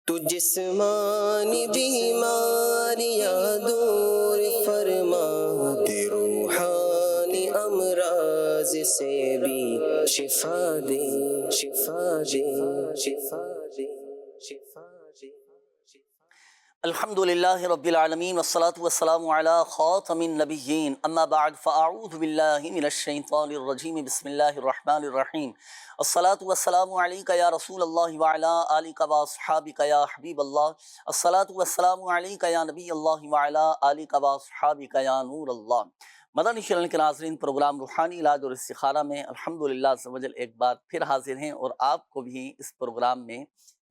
تو جسمانی بیماریاں دور فرما دے، روحانی امراض سے بھی شفا دے، شفا دے، شفا دے، شفا دے۔ الحمدللہ رب العالمین والصلاة والسلام علی خاتم النبیین، اما بعد فاعوذ باللہ من الشیطان الرجیم، بسم اللہ الرحمن الرحیم۔ الصلاة والسلام علیکہ یا رسول اللہ وعلی آلکہ واصحابکہ یا حبیب اللہ۔ الصلاة والسلام علیکہ یا نبی اللہ وعلی آلکہ واصحابکہ یا نور اللہ۔ مدنی چینل کے ناظرین، پروگرام روحانی علاج اور استخارہ میں الحمدللہ عز و جل ایک بار پھر حاضر ہیں، اور آپ کو بھی اس پروگرام میں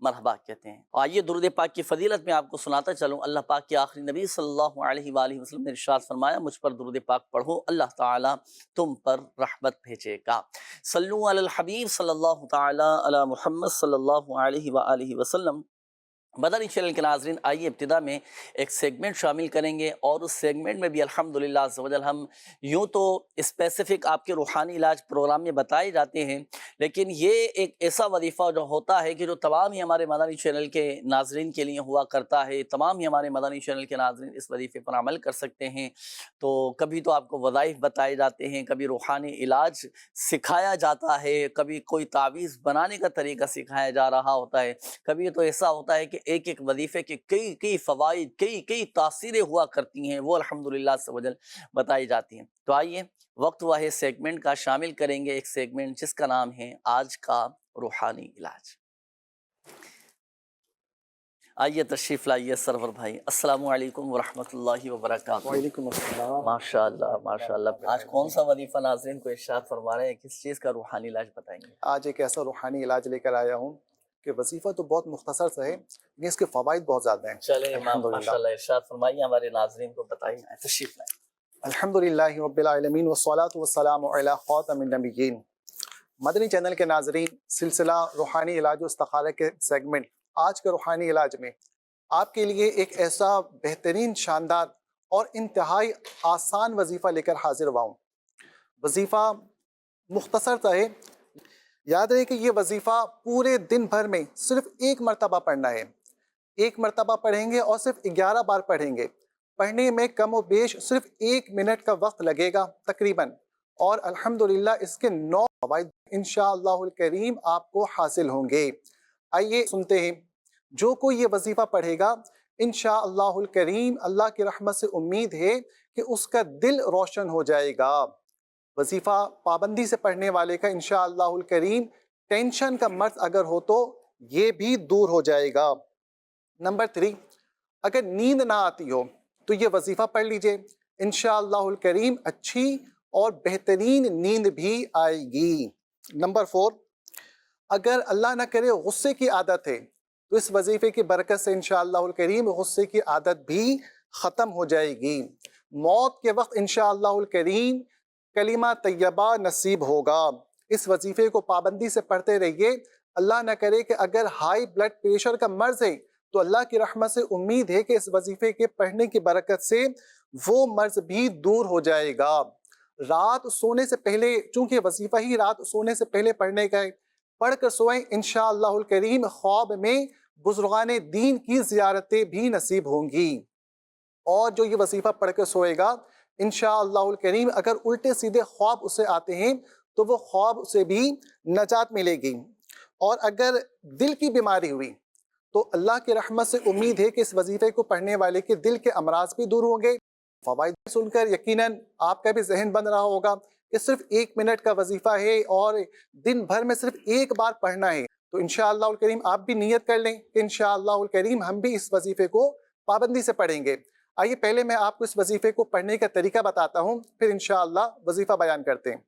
مرحبا کہتے ہیں۔ آئیے درود پاک کی فضیلت میں آپ کو سناتا چلوں۔ اللہ پاک کے آخری نبی صلی اللہ علیہ وآلہ وسلم نے ارشاد فرمایا، مجھ پر درود پاک پڑھو، اللہ تعالیٰ تم پر رحمت بھیجے گا۔ صلو علی الحبیب صلی اللہ تعالیٰ علی محمد صلی اللہ علیہ وآلہ وسلم۔ مدنی چینل کے ناظرین، آئیے ابتدا میں ایک سیگمنٹ شامل کریں گے، اور اس سیگمنٹ میں بھی الحمدللہ عز و جل ہم یوں تو اسپیسیفک آپ کے روحانی علاج پروگرام میں بتائے جاتے ہیں، لیکن یہ ایک ایسا وظیفہ جو ہوتا ہے کہ جو تمام ہی ہمارے مدنی چینل کے ناظرین کے لیے ہوا کرتا ہے، تمام ہی ہمارے مدنی چینل کے ناظرین اس وظیفے پر عمل کر سکتے ہیں۔ تو کبھی تو آپ کو وظائف بتائے جاتے ہیں، کبھی روحانی علاج سکھایا جاتا ہے، کبھی کوئی تعویذ بنانے کا طریقہ سکھایا جا رہا ہوتا ہے، کبھی تو ایسا ہوتا ہے کہ ایک ایک وظیفے کے کئی فوائد، کئی تاثیریں ہوا کرتی ہیں، وہ الحمدللہ عز و جل بتائی جاتی ہیں۔ تو آئیے وقت ہوا ہے سیگمنٹ کا، شامل کریں گے ایک سیگمنٹ جس کا نام ہے آج کا روحانی علاج۔ آئیے تشریف لائیے سرور بھائی۔ السلام علیکم ورحمۃ اللہ وبرکاتہ۔ وعلیکم السلام۔ ماشاءاللہ ماشاءاللہ۔ آج کون سا وظیفہ ناظرین کو ارشاد فرما رہے ہیں، کس چیز کا روحانی علاج بتائیں گے؟ آج ایک ایسا روحانی علاج لے کر آیا ہوں کہ وظیفہ تو بہت مختصر سا ہے، لیکن اس کے فوائد بہت زیادہ ہیں۔ چلے امام، ماشاءاللہ ارشاد فرمائیے، ہمارے ناظرین کو بتائیے، تشریف لائیں۔ الحمدللہ رب العالمین والصلاة والسلام علی خاتم النبیین۔ مدنی چینل کے ناظرین، سلسلہ روحانی علاج و استخارہ کے سیگمنٹ آج کے روحانی علاج میں آپ کے لیے ایک ایسا بہترین، شاندار اور انتہائی آسان وظیفہ لے کر حاضر ہوا ہوں۔ وظیفہ مختصر سا ہے، یاد رہے کہ یہ وظیفہ پورے دن بھر میں صرف ایک مرتبہ پڑھنا ہے۔ ایک مرتبہ پڑھیں گے اور صرف 11 بار پڑھیں گے۔ پڑھنے میں کم و بیش صرف 1 منٹ کا وقت لگے گا تقریباً، اور الحمدللہ اس کے 9 فوائد انشاءاللہ الکریم آپ کو حاصل ہوں گے۔ آئیے سنتے ہیں۔ جو کوئی یہ وظیفہ پڑھے گا انشاءاللہ الکریم، اللہ کی رحمت سے امید ہے کہ اس کا دل روشن ہو جائے گا۔ وظیفہ پابندی سے پڑھنے والے کا انشاءاللہ الکریم ٹینشن کا مرض اگر ہو تو یہ بھی دور ہو جائے گا۔ نمبر 3، اگر نیند نہ آتی ہو تو یہ وظیفہ پڑھ لیجئے، انشاءاللہ الکریم اچھی اور بہترین نیند بھی آئے گی۔ نمبر 4، اگر اللہ نہ کرے غصے کی عادت ہے تو اس وظیفے کی برکت سے انشاءاللہ الکریم غصے کی عادت بھی ختم ہو جائے گی۔ موت کے وقت انشاءاللہ الکریم کلمہ طیبہ نصیب ہوگا۔ اس وظیفے کو پابندی سے پڑھتے رہیے۔ اللہ نہ کرے کہ اگر ہائی بلڈ پریشر کا مرض ہے تو اللہ کی رحمت سے امید ہے کہ اس وظیفے کے پڑھنے کی برکت سے وہ مرض بھی دور ہو جائے گا۔ رات سونے سے پہلے، چونکہ وظیفہ ہی رات سونے سے پہلے پڑھنے کا ہے، پڑھ کر سوئیں، انشاءاللہ الکریم خواب میں بزرگان دین کی زیارتیں بھی نصیب ہوں گی۔ اور جو یہ وظیفہ پڑھ کر سوئے گا انشاءاللہ الکریم، اگر الٹے سیدھے خواب اسے آتے ہیں تو وہ خواب سے بھی نجات ملے گی۔ اور اگر دل کی بیماری ہوئی تو اللہ کی رحمت سے امید ہے کہ اس وظیفے کو پڑھنے والے کے دل کے امراض بھی دور ہوں گے۔ فوائد سن کر یقیناً آپ کا بھی ذہن بن رہا ہوگا کہ صرف 1 منٹ کا وظیفہ ہے اور دن بھر میں صرف 1 بار پڑھنا ہے، تو انشاءاللہ الکریم آپ بھی نیت کر لیں کہ انشاءاللہ الکریم ہم بھی اس وظیفے کو پابندی سے پڑھیں گے۔ آئیے پہلے میں آپ کو اس وظیفے کو پڑھنے کا طریقہ بتاتا ہوں، پھر انشاءاللہ وظیفہ بیان کرتے ہیں۔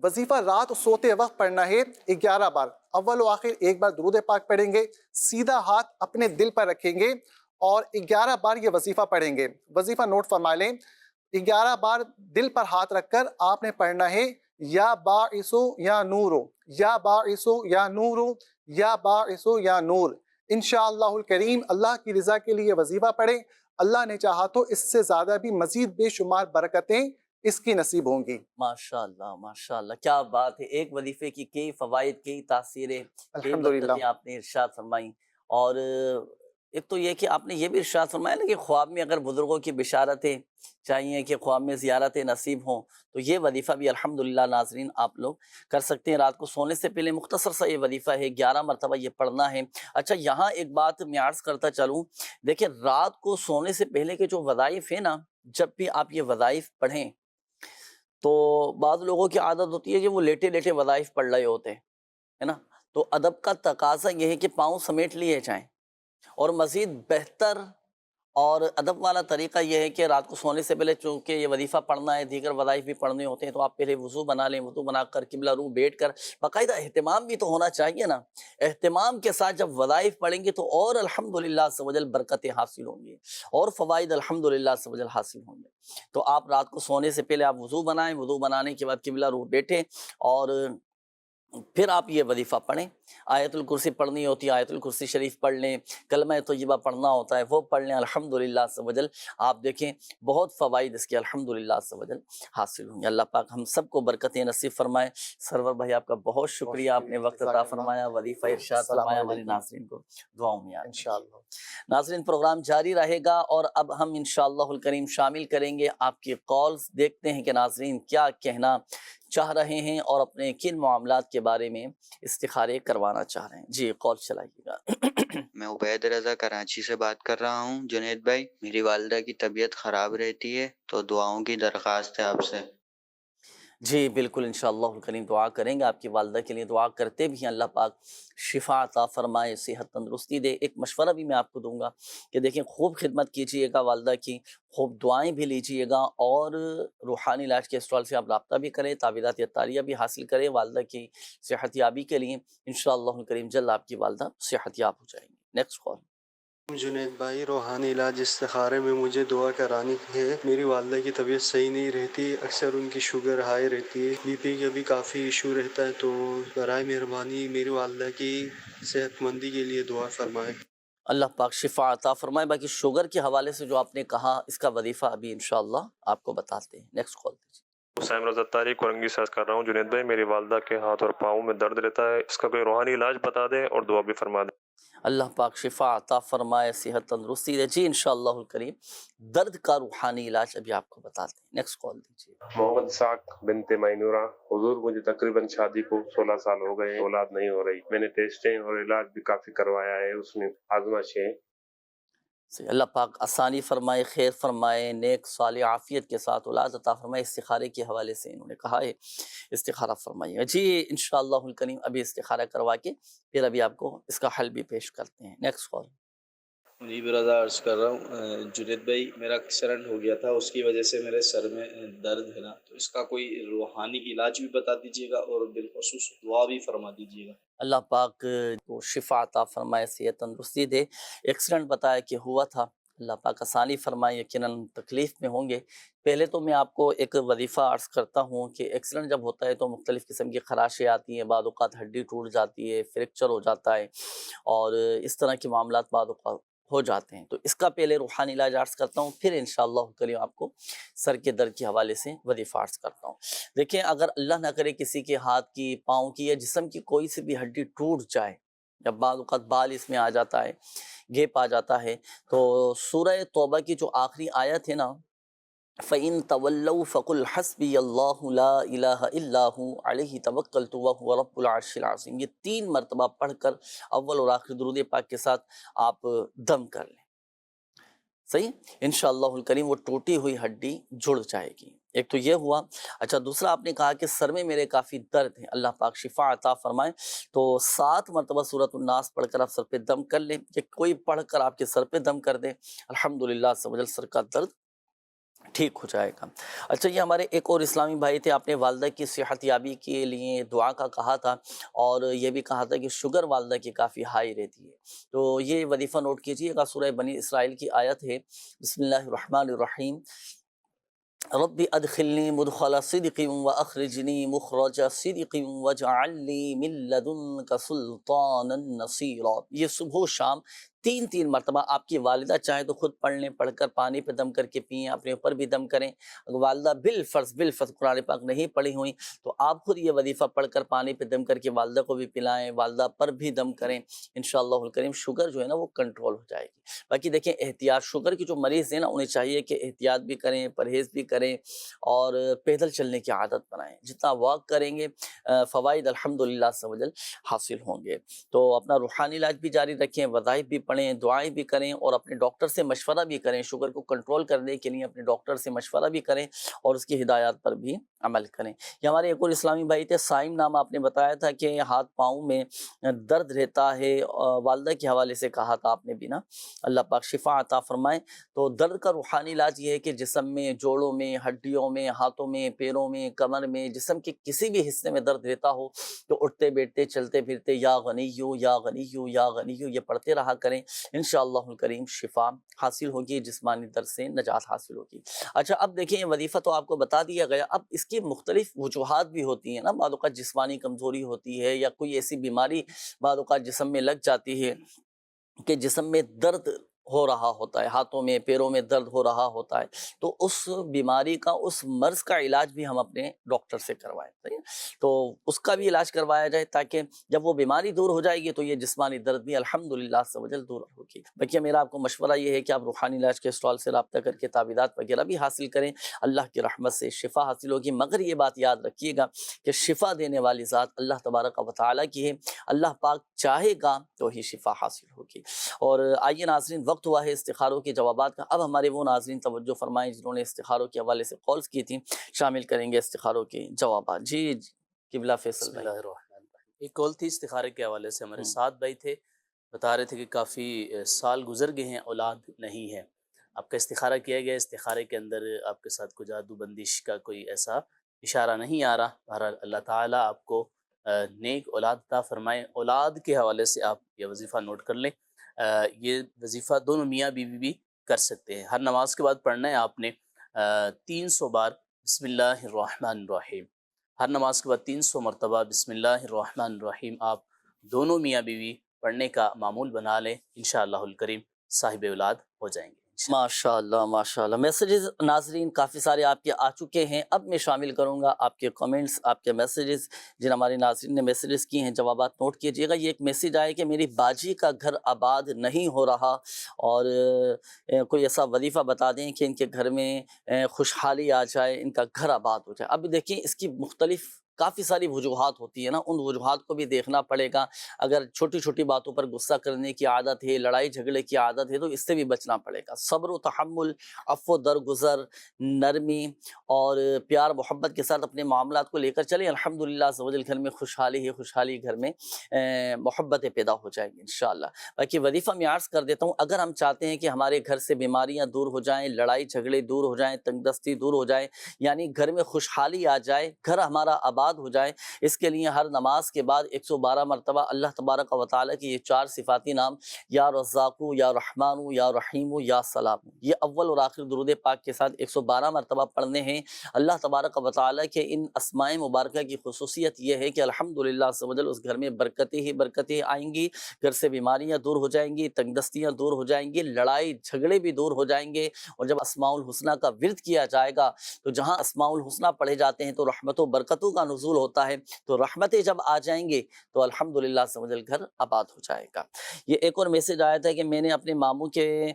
وظیفہ رات سوتے وقت پڑھنا ہے 11 بار۔ اول و آخر 1 بار درود پاک پڑھیں گے، سیدھا ہاتھ اپنے دل پر رکھیں گے اور 11 بار یہ وظیفہ پڑھیں گے۔ وظیفہ نوٹ فرما لیں، 11 بار دل پر ہاتھ رکھ کر آپ نے پڑھنا ہے، یا باعث یا نور، یا باعث یا نور، یا باعث یا نور۔ انشاءاللہ الکریم اللہ کی رضا کے لیے وظیفہ پڑھیں، اللہ نے چاہا تو اس سے زیادہ بھی مزید بے شمار برکتیں اس کی نصیب ہوں گی۔ ماشاءاللہ ماشاءاللہ، کیا بات ہے! ایک وظیفے کی کئی فوائد، کئی تاثیریں، کئی برکتیں آپ نے ارشاد فرمائیں، اور ایک تو یہ کہ آپ نے یہ بھی ارشاد فرمایا نا کہ خواب میں اگر بزرگوں کی بشارتیں چاہیے کہ خواب میں زیارتیں نصیب ہوں، تو یہ وظیفہ بھی الحمدللہ ناظرین آپ لوگ کر سکتے ہیں۔ رات کو سونے سے پہلے مختصر سا یہ وظیفہ ہے، 11 مرتبہ یہ پڑھنا ہے۔ اچھا، یہاں ایک بات میں عرض کرتا چلوں، دیکھیں رات کو سونے سے پہلے کے جو وظائف ہیں نا، جب بھی آپ یہ وظائف پڑھیں تو بعض لوگوں کی عادت ہوتی ہے کہ وہ لیٹے لیٹے وظائف پڑھ رہے ہوتے ہیں، ہے نا، تو ادب کا تقاضا یہ ہے کہ پاؤں سمیٹ لیے جائیں، اور مزید بہتر اور ادب والا طریقہ یہ ہے کہ رات کو سونے سے پہلے چونکہ یہ وظیفہ پڑھنا ہے، دیگر وظائف بھی پڑھنے ہوتے ہیں، تو آپ پہلے وضو بنا لیں، وضو بنا کر قبلہ رو بیٹھ کر باقاعدہ اہتمام بھی تو ہونا چاہیے نا، اہتمام کے ساتھ جب وظائف پڑھیں گے تو اور الحمدللہ عز و جل برکتیں حاصل ہوں گی اور فوائد الحمدللہ عز و جل حاصل ہوں گے۔ تو آپ رات کو سونے سے پہلے آپ وضو بنائیں، وضو بنانے کے بعد قبلہ رو بیٹھیں، اور پھر آپ یہ وظیفہ پڑھیں۔ آیت الکرسی پڑھنی ہوتی ہے، آیت الکرسی شریف پڑھ لیں، کلمہ طیبہ پڑھنا ہوتا ہے وہ پڑھ لیں، الحمدللہ عز و جل آپ دیکھیں بہت فوائد اس کے الحمدللہ عز و جل حاصل ہوں گے۔ اللہ پاک ہم سب کو برکتیں نصیب فرمائے۔ سرور بھائی آپ کا بہت شکریہ، آپ نے وقت عطا فرمایا، وظیفہ ارشاد فرمایا، ہمارے ناظرین کو دعاؤں میں یاد رکھیں۔ انشاءاللہ۔ ناظرین پروگرام جاری رہے گا، اور اب ہم انشاءاللہ الکریم شامل کریں گے آپ کی کالز، دیکھتے ہیں کہ ناظرین کیا کہنا چاہ رہے ہیں اور اپنے کن معاملات کے بارے میں استخارے کروانا چاہ رہے ہیں۔ جی کال چلائیے گا۔ میں عبید رضا کراچی سے بات کر رہا ہوں۔ جنید بھائی، میری والدہ کی طبیعت خراب رہتی ہے، تو دعاؤں کی درخواست ہے آپ سے۔ جی بالکل انشاءاللہ الکریم دعا کریں گے، آپ کی والدہ کے لیے دعا کرتے بھی ہیں، اللہ پاک شفا عطا فرمائے، صحت تندرستی دے۔ ایک مشورہ بھی میں آپ کو دوں گا کہ دیکھیں خوب خدمت کیجئے گا والدہ کی، خوب دعائیں بھی لیجئے گا، اور روحانی علاج کے اسٹال سے آپ رابطہ بھی کریں، تعویذات عطاریہ بھی حاصل کریں والدہ کی صحت یابی کے لیے۔ انشاءاللہ الکریم جلد آپ کی والدہ صحت یاب ہو جائیں گی۔ Next call. جنید بھائی، روحانی علاج استخارے میں مجھے دعا کرانی ہے۔ میری والدہ کی طبیعت صحیح نہیں رہتی، اکثر ان کی شوگر ہائی رہتی ہے، بی پی کا بھی کافی ایشو رہتا ہے، تو برائے مہربانی میری والدہ کی صحت مندی کے لیے دعا فرمائیں۔ اللہ پاک شفا عطا فرمائے۔ باقی شوگر کے حوالے سے جو آپ نے کہا، اس کا وظیفہ ابھی انشاءاللہ آپ کو بتاتے ہیں۔ نیکسٹ کال دیجیے۔ حسین رضا طارق کورنگی سے عرض کر رہا ہوں۔ جنید بھائی، میری والدہ کے ہاتھ اور پاؤں میں درد رہتا ہے، اس کا کوئی روحانی علاج بتا دیں اور دعا بھی فرما دیں۔ اللہ پاک شفا عطا فرمائے، صحت تندرستی دے۔ جی انشاءاللہ الکریم درد کا روحانی علاج ابھی آپ کو بتاتے ہیں۔ نیکسٹ کال دیجیے۔ محمد اسحاق بنت مینورہ۔ حضور، مجھے تقریباً شادی کو 16 سال ہو گئے، اولاد نہیں ہو رہی۔ میں نے ٹیسٹیں اور علاج بھی کافی کروایا ہے، اس میں آزمائشیں۔ اللہ پاک آسانی فرمائے، خیر فرمائے، نیک صالح عافیت کے ساتھ اولاد عطا فرمائے۔ استخارے کے حوالے سے انہوں نے کہا ہے استخارہ فرمائیے۔ جی انشاءاللہ الکریم ابھی استخارہ کروا کے پھر ابھی آپ کو اس کا حل بھی پیش کرتے ہیں۔ Next call. منیب رضا عرض کر رہا ہوں۔ جنید بھائی، میرا ایکسیڈنٹ ہو گیا تھا، اس کی وجہ سے میرے سر میں درد ہے نا، تو اس کا کوئی روحانی علاج بھی بتا دیجیے گا اور بالخصوص دعا بھی فرما دیجیے گا۔ اللہ پاک کو شفا عطا فرمائے، صحت تندرستی دے۔ ایکسیڈنٹ بتایا کہ ہوا تھا، اللہ پاک آسانی فرمائے، یقیناً تکلیف میں ہوں گے۔ پہلے تو میں آپ کو ایک وظیفہ عرض کرتا ہوں کہ ایکسیڈنٹ جب ہوتا ہے تو مختلف قسم کی خراشیں آتی ہیں، بعض اوقات ہڈی ٹوٹ جاتی ہے، فریکچر ہو جاتا ہے، اور اس طرح کے معاملات بعض اوقات ہو جاتے ہیں۔ تو اس کا پہلے روحانی علاج عرض کرتا ہوں، پھر انشاءاللہ کریم آپ کو سر کے درد کے حوالے سے وظیفہ عرض کرتا ہوں۔ دیکھیں اگر اللہ نہ کرے کسی کے ہاتھ کی، پاؤں کی یا جسم کی کوئی سی بھی ہڈی ٹوٹ جائے، جب بعض اوقات بال اس میں آ جاتا ہے، گیپ آ جاتا ہے، تو سورہ توبہ کی جو آخری آیت ہے نا، فَإِن تَوَلَّوْا فَقُلْ حَسْبِيَ اللَّهُ لَا إِلَهَ إِلَّا هُوَ عَلَيْهِ تَوَكَّلْتُ وَهُوَ رَبُّ الْعَرْشِ الْعَظِيمِ، یہ 3 مرتبہ پڑھ کر اول اور آخری درود پاک کے ساتھ آپ دم کر لیں، صحیح انشاءاللہ الکریم وہ ٹوٹی ہوئی ہڈی جڑ جائے گی۔ ایک تو یہ ہوا۔ اچھا دوسرا آپ نے کہا کہ سر میں میرے کافی درد ہے، اللہ پاک شفا عطا فرمائے، تو 7 مرتبہ سورۃ الناس پڑھ کر آپ سر پہ دم کر لیں، کہ کوئی پڑھ کر آپ کے سر پہ دم کر دے، الحمدللہ سر کا درد ٹھیک ہو جائے گا۔ اچھا یہ ہمارے ایک اور اسلامی بھائی تھے، آپ نے والدہ کی صحت یابی کے لیے دعا کا کہا تھا، اور یہ بھی کہا تھا کہ شوگر والدہ کی کافی ہائی رہتی ہے، تو یہ وظیفہ نوٹ کیجئے گا۔ سورہ بنی اسرائیل کی آیت ہے، بسم اللہ الرحمن الرحیم، رب ادخلنی مدخل صدق واخرجنی مخرج صدق واجعل لی من لدنک سلطانا نصیرا۔ یہ صبح و شام تین مرتبہ آپ کی والدہ چاہیں تو خود پڑھ لیں، پڑھ کر پانی پہ دم کر کے پئیں، اپنے اوپر بھی دم کریں۔ اگر والدہ بالفرض قرآن پاک نہیں پڑھی ہوئیں تو آپ خود یہ وظیفہ پڑھ کر پانی پہ دم کر کے والدہ کو بھی پلائیں، والدہ پر بھی دم کریں، انشاءاللہ الکریم شوگر جو ہے نا وہ کنٹرول ہو جائے گی۔ باقی دیکھیں احتیاط، شوگر کی جو مریض ہیں نا انہیں چاہیے کہ احتیاط بھی کریں، پرہیز بھی کریں اور پیدل چلنے کی عادت بنائیں۔ جتنا واک کریں گے فوائد الحمدللہ عز و جل حاصل ہوں گے۔ تو اپنا روحانی علاج بھی جاری رکھیں، وظائف بھی پڑھیں، دعائیں بھی کریں اور اپنے ڈاکٹر سے مشورہ بھی کریں۔ شوگر کو کنٹرول کرنے کے لیے اپنے ڈاکٹر سے مشورہ بھی کریں اور اس کی ہدایات پر بھی عمل کریں۔ یہ ہمارے ایک اور اسلامی بھائی تھے سائم نام، آپ نے بتایا تھا کہ ہاتھ پاؤں میں درد رہتا ہے، والدہ کے حوالے سے کہا تھا آپ نے بھی نا، اللہ پاک شفا عطا فرمائے۔ تو درد کا روحانی علاج یہ ہے کہ جسم میں، جوڑوں میں، ہڈیوں میں، ہاتھوں میں، پیروں میں، کمر میں، جسم کے کسی بھی حصے میں درد رہتا ہو تو اٹھتے بیٹھتے چلتے پھرتے یا غنیو یا غنیو یا غنیو یہ پڑھتے رہا کریں، انشاءاللہ الکریم شفا حاصل ہوگی، جسمانی درد سے نجات حاصل ہوگی۔ اچھا اب دیکھیں یہ وظیفہ تو آپ کو بتا دیا گیا، اب اس کی مختلف وجوہات بھی ہوتی ہیں نا، بعض اوقات جسمانی کمزوری ہوتی ہے یا کوئی ایسی بیماری بعض اوقات جسم میں لگ جاتی ہے کہ جسم میں درد ہو رہا ہوتا ہے، ہاتھوں میں پیروں میں درد ہو رہا ہوتا ہے، تو اس بیماری کا، اس مرض کا علاج بھی ہم اپنے ڈاکٹر سے کروائیں، صحیح ہے؟ تو اس کا بھی علاج کروایا جائے تاکہ جب وہ بیماری دور ہو جائے گی تو یہ جسمانی درد بھی الحمدللہ عز و جل دور ہوگی۔ باقی میرا آپ کو مشورہ یہ ہے کہ آپ روحانی علاج کے اسٹال سے رابطہ کر کے تعویذات وغیرہ بھی حاصل کریں، اللہ کی رحمت سے شفا حاصل ہوگی، مگر یہ بات یاد رکھیے گا کہ شفا دینے والی ذات اللہ تبارک و تعالیٰ کی ہے، اللہ پاک چاہے گا تو ہی شفا حاصل ہوگی۔ اور آئیے ناظرین، وقت ہوا ہے استخاروں کے جوابات کا۔ اب ہمارے وہ ناظرین توجہ فرمائیں جنہوں نے استخاروں کے حوالے سے کالز کی تھیں، شامل کریں گے استخاروں کے جوابات۔ جی قبلہ فیصل بسم بھائی۔ اللہ الرحمن الرحیم۔ ایک کال تھی استخارے کے حوالے سے، ہمارے ساتھ بھائی تھے، بتا رہے تھے کہ کافی سال گزر گئے ہیں، اولاد نہیں ہے، آپ کا استخارہ کیا گیا، استخارے کے اندر آپ کے ساتھ کوئی جادو بندش کا کوئی ایسا اشارہ نہیں آ رہا، بہرحال اللہ تعالیٰ آپ کو نیک اولاد عطا فرمائے۔ اولاد کے حوالے سے آپ یہ وظیفہ نوٹ کر لیں، یہ وظیفہ دونوں میاں بیوی بھی کر سکتے ہیں۔ ہر نماز کے بعد پڑھنا ہے آپ نے 300 بار بسم اللہ الرحمن الرحیم، ہر نماز کے بعد 300 مرتبہ بسم اللہ الرحمن الرحیم آپ دونوں میاں بیوی پڑھنے کا معمول بنا لیں، انشاءاللہ الکریم صاحب اولاد ہو جائیں گے۔ ماشاءاللہ ماشاءاللہ۔ میسیجز ناظرین کافی سارے آپ کے آ چکے ہیں، اب میں شامل کروں گا آپ کے کمنٹس، آپ کے میسیجز، جن ہمارے ناظرین نے میسیجز کی ہیں جوابات نوٹ کیجئے گا۔ یہ ایک میسیج آئے کہ میری باجی کا گھر آباد نہیں ہو رہا اور کوئی ایسا وظیفہ بتا دیں کہ ان کے گھر میں خوشحالی آ جائے، ان کا گھر آباد ہو جائے۔ اب دیکھیں اس کی مختلف کافی ساری وجوہات ہوتی ہیں نا، ان وجوہات کو بھی دیکھنا پڑے گا۔ اگر چھوٹی چھوٹی باتوں پر غصہ کرنے کی عادت ہے، لڑائی جھگڑے کی عادت ہے تو اس سے بھی بچنا پڑے گا۔ صبر و تحمل، عفو و درگزر، نرمی اور پیار محبت کے ساتھ اپنے معاملات کو لے کر چلیں، الحمدللہ عز و جل گھر میں خوشحالی ہے، خوشحالی گھر میں محبتیں پیدا ہو جائیں گی انشاءاللہ۔ باقی وظیفہ میں عرض کر دیتا ہوں، اگر ہم چاہتے ہیں کہ ہمارے گھر سے بیماریاں دور ہو جائیں، لڑائی جھگڑے دور ہو جائیں، تنگ دستی دور ہو جائے، یعنی گھر میں خوشحالی آ جائے، گھر ہمارا آباد ہو جائے، اس کے لیے ہر نماز کے بعد 112 مرتبہ اللہ تبارک و تعالیٰ کی یہ 4 صفاتی نام یا رزاقو یا رحمانو یا رحیمو یا سلام، یہ اول اور آخر درود پاک کے ساتھ 112 مرتبہ پڑھنے ہیں۔ اللہ تبارک و تعالیٰ کے ان اسماء مبارکہ کی خصوصیت یہ ہے کہ الحمدللہ عز و جل اس گھر میں برکتیں ہی برکتیں آئیں گی، گھر سے بیماریاں دور ہو جائیں گی، تنگ دستیاں دور ہو جائیں گی، لڑائی جھگڑے بھی دور ہو جائیں گے۔ اور جب اسماء الحسنہ کا ورد کیا جائے گا تو جہاں اسماء الحسنہ پڑھے جاتے ہیں تو رحمت و برکتوں کا نزول ہوتا ہے، تو رحمتیں جب آ جائیں گے تو الحمدللہ عز و جل گھر آباد ہو جائے گا۔ یہ ایک اور میسج آیا تھا کہ میں نے اپنے ماموں کے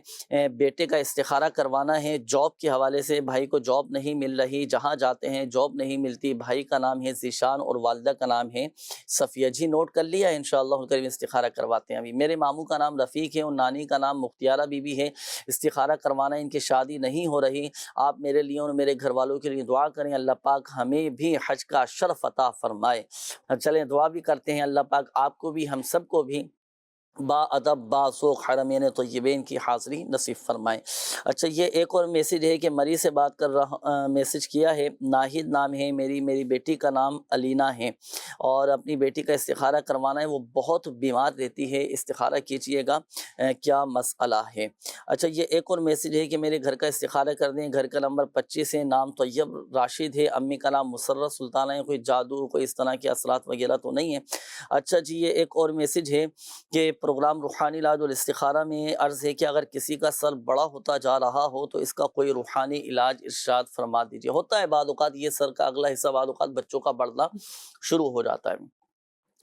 بیٹے کا استخارہ کروانا ہے، جاب کے حوالے سے، بھائی کو جاب نہیں مل رہی، جہاں جاتے ہیں جاب نہیں ملتی، بھائی کا نام ہے ذیشان اور والدہ کا نام ہے صفیہ۔ جی نوٹ کر لیا، انشاءاللہ الکریم استخارہ کرواتے ہیں ابھی۔ میرے ماموں کا نام رفیق ہے اور نانی کا نام مختیارہ بی بی ہے، استخارہ کروانا ہے، ان کی شادی نہیں ہو رہی، آپ میرے لیے اور میرے گھر والوں کے لیے دعا کریں، اللہ پاک ہمیں بھی حج کا شرف عطا فرمائے۔ چلیں دعا بھی کرتے ہیں، اللہ پاک آپ کو بھی ہم سب کو بھی با ادب با ذوق حرمین طیبین کی حاضری نصیب فرمائیں۔ اچھا یہ ایک اور میسج ہے کہ مری سے بات کر رہا، میسج کیا ہے، ناہید نام ہے، میری بیٹی کا نام علینا ہے اور اپنی بیٹی کا استخارہ کروانا ہے، وہ بہت بیمار رہتی ہے، استخارہ کیجئے گا، کیا مسئلہ ہے۔ اچھا یہ ایک اور میسج ہے کہ میرے گھر کا استخارہ کر دیں، گھر کا نمبر 25 ہے، نام طیب راشد ہے، امی کا نام مسرت سلطانہ ہے، کوئی جادو کوئی اس طرح کے اثرات وغیرہ تو نہیں ہے۔ اچھا جی یہ ایک اور میسج ہے کہ پروگرام روحانی علاج اور استخارہ میں عرض ہے کہ اگر کسی کا سر بڑا ہوتا جا رہا ہو تو اس کا کوئی روحانی علاج ارشاد فرما دیجیے۔ ہوتا ہے بعض اوقات یہ سر کا اگلا حصہ بعض اوقات بچوں کا بڑھنا شروع ہو جاتا ہے۔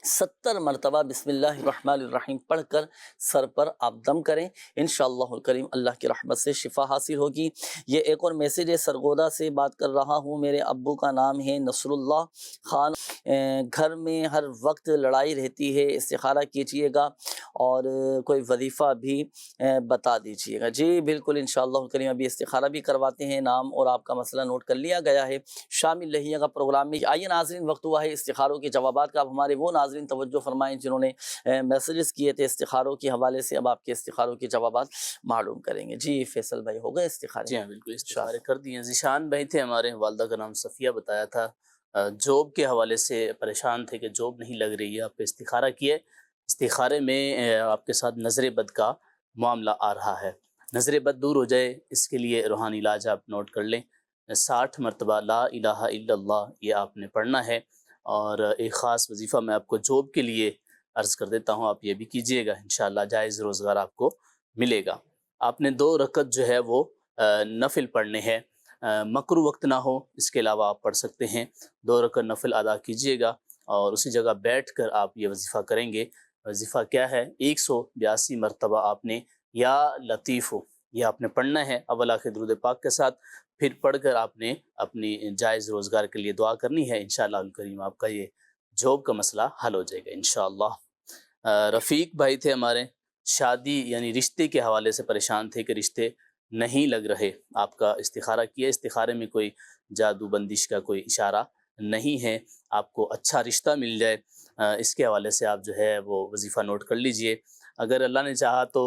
70 مرتبہ بسم اللہ الرحمن الرحیم پڑھ کر سر پر آپ دم کریں، انشاءاللہ الکریم اللہ کی رحمت سے شفا حاصل ہوگی۔ یہ ایک اور میسیج ہے، سرگودا سے بات کر رہا ہوں، میرے ابو کا نام ہے نصر اللہ خان، گھر میں ہر وقت لڑائی رہتی ہے، استخارہ کیجیے گا اور کوئی وظیفہ بھی بتا دیجیے گا۔ جی بالکل انشاءاللہ الکریم ابھی استخارہ بھی کرواتے ہیں، نام اور آپ کا مسئلہ نوٹ کر لیا گیا ہے، شامل رہیے گا پروگرام میں۔ آئیے ناظرین، وقت ہوا ہے استخاروں کے جوابات کا۔ اب ہمارے وہ ناظرین توجہ فرمائیں جنہوں نے میسیجز کیے تھے استخاروں کے حوالے سے، اب آپ کے استخاروں کے جوابات معلوم کریں گے۔ جی فیصل بھائی ہو گئے استخارے؟ جی ہاں بالکل استخارے کر دیے۔ ذیشان بھائی تھے ہمارے، والدہ کا نام صفیہ بتایا تھا، جاب کے حوالے سے پریشان تھے کہ جاب نہیں لگ رہی ہے، آپ پہ استخارہ کیے، استخارے میں آپ کے ساتھ نظر بد کا معاملہ آ رہا ہے، نظر بد دور ہو جائے اس کے لیے روحانی علاج آپ نوٹ کر لیں، 60 مرتبہ لا الہ الا اللہ یہ آپ نے پڑھنا ہے، اور ایک خاص وظیفہ میں آپ کو جاب کے لیے عرض کر دیتا ہوں، آپ یہ بھی کیجئے گا، انشاءاللہ جائز روزگار آپ کو ملے گا۔ آپ نے 2 رکعت جو ہے وہ نفل پڑھنے ہیں، مکروہ وقت نہ ہو اس کے علاوہ آپ پڑھ سکتے ہیں، 2 رکعت نفل ادا کیجئے گا اور اسی جگہ بیٹھ کر آپ یہ وظیفہ کریں گے۔ وظیفہ کیا ہے؟ 182 مرتبہ آپ نے یا لطیف ہو یہ آپ نے پڑھنا ہے اول آخر درود پاک کے ساتھ، پھر پڑھ کر آپ نے اپنی جائز روزگار کے لیے دعا کرنی ہے، انشاءاللہ الکریم آپ کا یہ جاب کا مسئلہ حل ہو جائے گا انشاءاللہ۔ رفیق بھائی تھے ہمارے، شادی یعنی رشتے کے حوالے سے پریشان تھے کہ رشتے نہیں لگ رہے، آپ کا استخارہ کیا، استخارے میں کوئی جادو بندش کا کوئی اشارہ نہیں ہے، آپ کو اچھا رشتہ مل جائے، اس کے حوالے سے آپ جو ہے وہ وظیفہ نوٹ کر لیجئے، اگر اللہ نے چاہا تو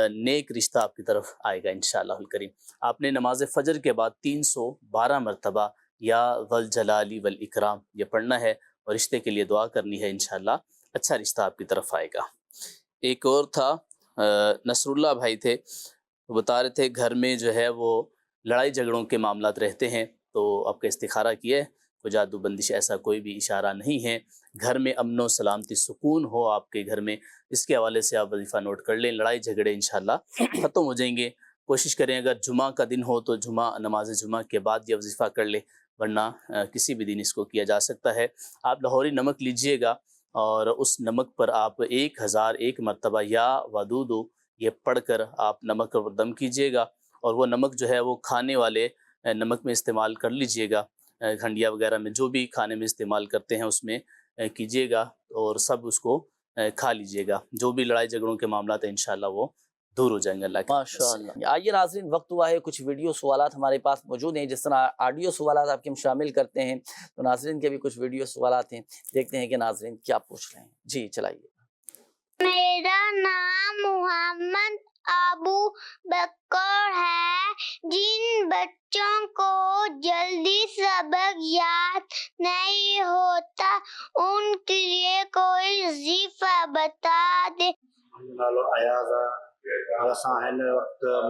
نیک رشتہ آپ کی طرف آئے گا انشاءاللہ الکریم۔ آپ نے نماز فجر کے بعد 312 مرتبہ یا والجلال والاکرام یہ پڑھنا ہے اور رشتے کے لیے دعا کرنی ہے، انشاءاللہ اچھا رشتہ آپ کی طرف آئے گا۔ ایک اور تھا نصر اللہ بھائی تھے، وہ بتا رہے تھے گھر میں جو ہے وہ لڑائی جھگڑوں کے معاملات رہتے ہیں، تو آپ کا استخارہ کیے، کوئی جادو بندش ایسا کوئی بھی اشارہ نہیں ہے، گھر میں امن و سلامتی سکون ہو آپ کے گھر میں، اس کے حوالے سے آپ وظیفہ نوٹ کر لیں، لڑائی جھگڑے انشاءاللہ ختم ہو جائیں گے۔ کوشش کریں اگر جمعہ کا دن ہو تو نماز جمعہ کے بعد یہ وظیفہ کر لیں، ورنہ کسی بھی دن اس کو کیا جا سکتا ہے۔ آپ لاہوری نمک لیجئے گا اور اس نمک پر آپ 1001 مرتبہ یا ودودو یہ پڑھ کر آپ نمک پر دم کیجئے گا، اور وہ نمک جو ہے وہ کھانے والے نمک میں استعمال کر لیجئے گا، گھنڈیا وغیرہ میں جو بھی کھانے میں استعمال کرتے ہیں اس میں کیجئے گا، اور سب اس کو کھا لیجئے گا، جو بھی لڑائی جھگڑوں کے معاملات ہیں انشاءاللہ وہ دور ہو جائیں گے اللہ کی ماشاءاللہ۔ آئیے ناظرین، وقت ہوا ہے، کچھ ویڈیو سوالات ہمارے پاس موجود ہیں، جس طرح آڈیو سوالات آپ کے ہم شامل کرتے ہیں تو ناظرین کے بھی کچھ ویڈیو سوالات ہیں، دیکھتے ہیں کہ ناظرین کیا پوچھ رہے ہیں۔ جی چلائیے۔ میرا نام محمد ابو بکر ہے، جن بچوں کو جلدی سبق یاد نہیں ہوتا ان کے لیے کوئی وظیفہ بتا دے۔ نالو ایاز ہے، اساں ہن وقت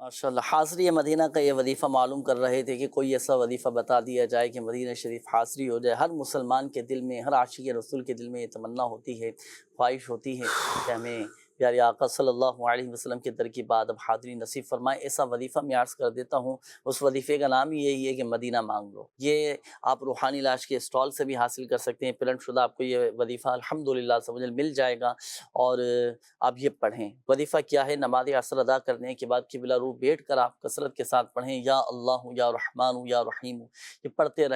ماشاءاللہ، حاضری مدینہ کا یہ وظیفہ معلوم کر رہے تھے کہ کوئی ایسا وظیفہ بتا دیا جائے کہ مدینہ شریف حاضری ہو جائے۔ ہر مسلمان کے دل میں، ہر عاشق رسول کے دل میں یہ تمنا ہوتی ہے، خواہش ہوتی ہے کہ ہمیں پیارے آقا صلی اللہ علیہ وسلم کے در کی بات اب حاضری نصیب فرمائے۔ ایسا وظیفہ میں عرض کر دیتا ہوں، اس وظیفے کا نام ہی یہی ہے کہ مدینہ مانگ لو۔ یہ آپ روحانی علاج کے اسٹال سے بھی حاصل کر سکتے ہیں، پرنٹ شدہ آپ کو یہ وظیفہ الحمدللہ سمجھ مل جائے گا، اور آپ یہ پڑھیں۔ وظیفہ کیا ہے؟ نماز عصر ادا کرنے کے بعد قبلہ رو بیٹھ کر آپ کثرت کے ساتھ پڑھیں، یا اللہ یا رحمان یا رحیم، یہ پڑھتے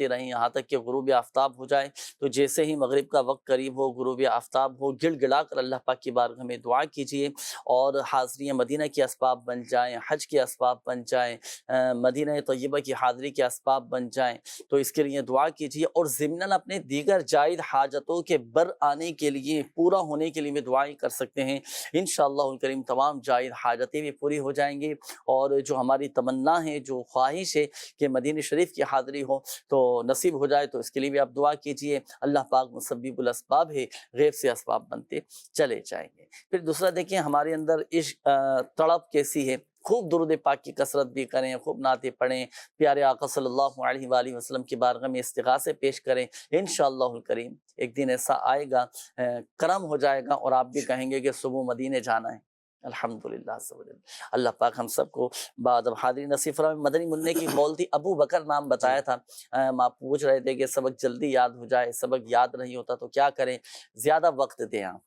رہیں یہاں تک کہ غروب آفتاب ہو جائے۔ تو جیسے ہی مغرب کا وقت قریب ہو، غروب آفتاب ہو، گڑ گڑا کر اللہ پاک کی بارگاہ بارگاہ میں دعا کیجیے اور حاضری مدینہ کے اسباب بن جائیں، حج کے اسباب بن جائیں، مدینہ طیبہ کی حاضری کے اسباب بن جائیں، تو اس کے لیے دعا کیجیے اور ضمناً اپنے دیگر جائز حاجتوں کے بر آنے کے لیے، پورا ہونے کے لیے بھی دعائیں کر سکتے ہیں۔ انشاءاللہ الکریم تمام جائز حاجتیں بھی پوری ہو جائیں گی، اور جو ہماری تمنا ہے، جو خواہش ہے کہ مدینہ شریف کی حاضری ہو تو نصیب ہو جائے، تو اس کے لیے بھی آپ دعا کیجیے۔ اللہ پاک مسبب الاسباب ہے، غیب سے اسباب بنتے چلے جائیں گے۔ پھر دوسرا دیکھیں ہمارے اندر عشق تڑپ کیسی ہے، خوب درود پاک کی کثرت بھی کریں، خوب نعتیں پڑھیں، پیارے آقا صلی اللہ علیہ وآلہ وسلم کی بارگاہ میں استغاثے پیش کریں۔ انشاءاللہ الکریم ایک دن ایسا آئے گا، کرم ہو جائے گا اور آپ بھی کہیں گے کہ صبح مدینے جانا ہے۔ الحمدللہ عز و جل۔ اللہ پاک ہم سب کو بعد حاضری نصیب فرمائے۔ مدنی منع کی قول تھی، ابو بکر نام بتایا تھا، آپ پوچھ رہے تھے کہ سبق جلدی یاد ہو جائے، سبق یاد نہیں ہوتا تو کیا کریں؟ زیادہ وقت دیں آپ،